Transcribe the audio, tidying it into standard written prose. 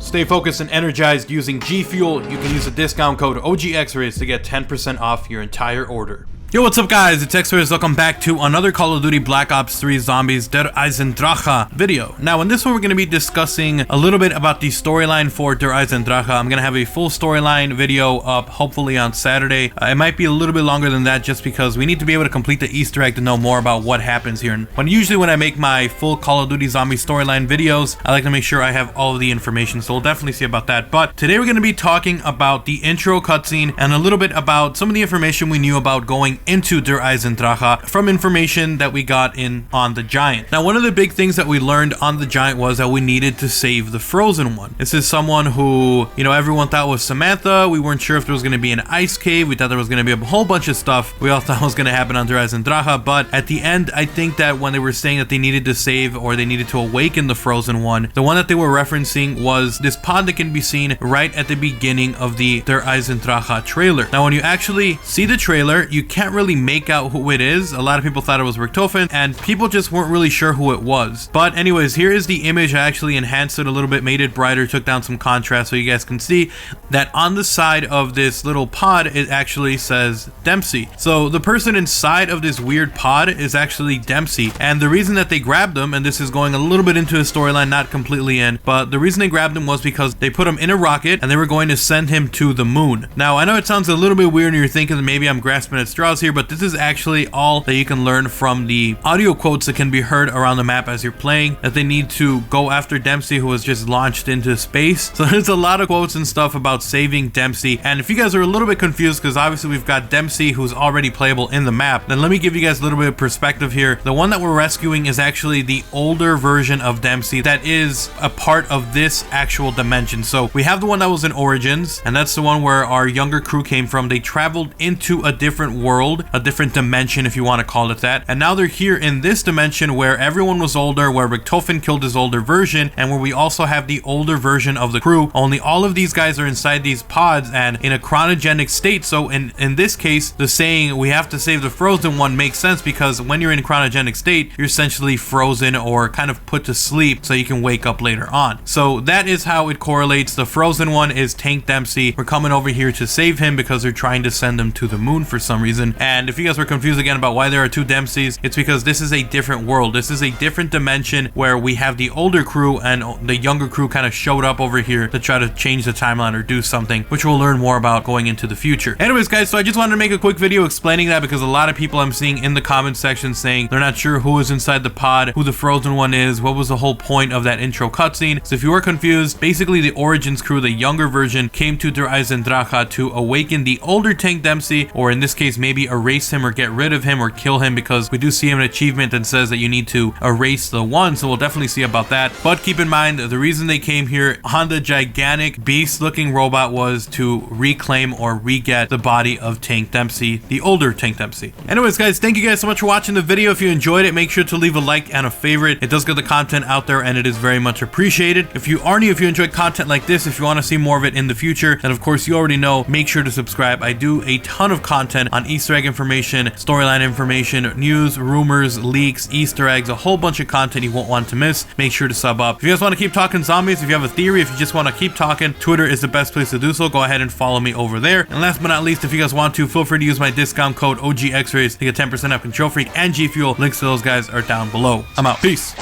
Stay focused and energized using G Fuel. You can use the discount code OGXRAYZ to get 10% off your entire order. Yo, what's up guys, it's XRAYZ. Welcome back to another Call of Duty Black Ops 3 Zombies Der Eisendrache video. Now in this one we're going to be discussing a little bit about the storyline for Der Eisendrache. I'm going to have a full storyline video up hopefully on Saturday. It might be a little bit longer than that just because we need to be able to complete the Easter egg to know more about what happens here. And usually when I make my full Call of Duty Zombie storyline videos, I like to make sure I have all of the information, so we'll definitely see about that. But today we're going to be talking about the intro cutscene and a little bit about some of the information we knew about going into Der Eisendrache from information that we got in on the Giant. Now, one of the big things that we learned on the Giant was that we needed to save the Frozen One. This is someone who, you know, everyone thought was Samantha. We weren't sure if there was going to be an ice cave. We thought there was going to be a whole bunch of stuff we all thought was going to happen on Der Eisendrache, but at the end, I think that when they were saying that they needed to save or they needed to awaken the Frozen One, the one that they were referencing was this pod that can be seen right at the beginning of the Der Eisendrache trailer. Now, when you actually see the trailer, you can't really make out who it is. A lot of people thought it was Richtofen, and people just weren't really sure who it was. But anyways, here is the image. I actually enhanced it a little bit, made it brighter, took down some contrast so you guys can see that on the side of this little pod, it actually says Dempsey. So the person inside of this weird pod is actually Dempsey, and the reason that they grabbed him, and this is going a little bit into his storyline, not completely in, but the reason they grabbed him was because they put him in a rocket and they were going to send him to the moon. Now, I know it sounds a little bit weird and you're thinking that maybe I'm grasping at straws here, but this is actually all that you can learn from the audio quotes that can be heard around the map as you're playing, that they need to go after Dempsey, who was just launched into space. So there's a lot of quotes and stuff about saving Dempsey, and if you guys are a little bit confused, because obviously we've got Dempsey who's already playable in the map, then let me give you guys a little bit of perspective here. The one that we're rescuing is actually the older version of Dempsey that is a part of this actual dimension. So we have the one that was in Origins, and that's the one where our younger crew came from. They traveled into a different world, a different dimension if you want to call it that, and now they're here in this dimension where everyone was older, where Richtofen killed his older version, and where we also have the older version of the crew. Only all of these guys are inside these pods and in a cryogenic state. So in this case, the saying we have to save the Frozen One makes sense, because when you're in a cryogenic state, you're essentially frozen or kind of put to sleep so you can wake up later on. So that is how it correlates. The Frozen One is Tank Dempsey. We're coming over here to save him because they're trying to send him to the moon for some reason. And if you guys were confused again about why there are two Dempseys, it's because this is a different world. This is a different dimension where we have the older crew and the younger crew kind of showed up over here to try to change the timeline or do something, which we'll learn more about going into the future. Anyways guys, so I just wanted to make a quick video explaining that, because a lot of people I'm seeing in the comment section saying they're not sure who is inside the pod, who the Frozen One is, what was the whole point of that intro cutscene. So if you are confused, basically the Origins crew, the younger version, came to Der Eisendrache to awaken the older Tank Dempsey, or in this case maybe erase him or get rid of him or kill him, because we do see him an achievement that says that you need to erase the one, so we'll definitely see about that. But keep in mind, the reason they came here on the gigantic beast looking robot was to reclaim or re-get the body of Tank Dempsey, the older Tank Dempsey. Anyways guys, thank you guys so much for watching the video. If you enjoyed it, make sure to leave a like and a favorite. It does get the content out there and it is very much appreciated. If you are new, if you enjoy content like this, if you want to see more of it in the future, then of course you already know, make sure to subscribe. I do a ton of content on Easter egg information, storyline information, news, rumors, leaks, Easter eggs, a whole bunch of content you won't want to miss. Make sure to sub up. If you guys want to keep talking zombies, if you have a theory, if you just want to keep talking, Twitter is the best place to do so. Go ahead and follow me over there. And last but not least, if you guys want to, feel free to use my discount code OGXRAYZ to get 10% off Control Freak and G Fuel. Links to those guys are down below. I'm out. Peace.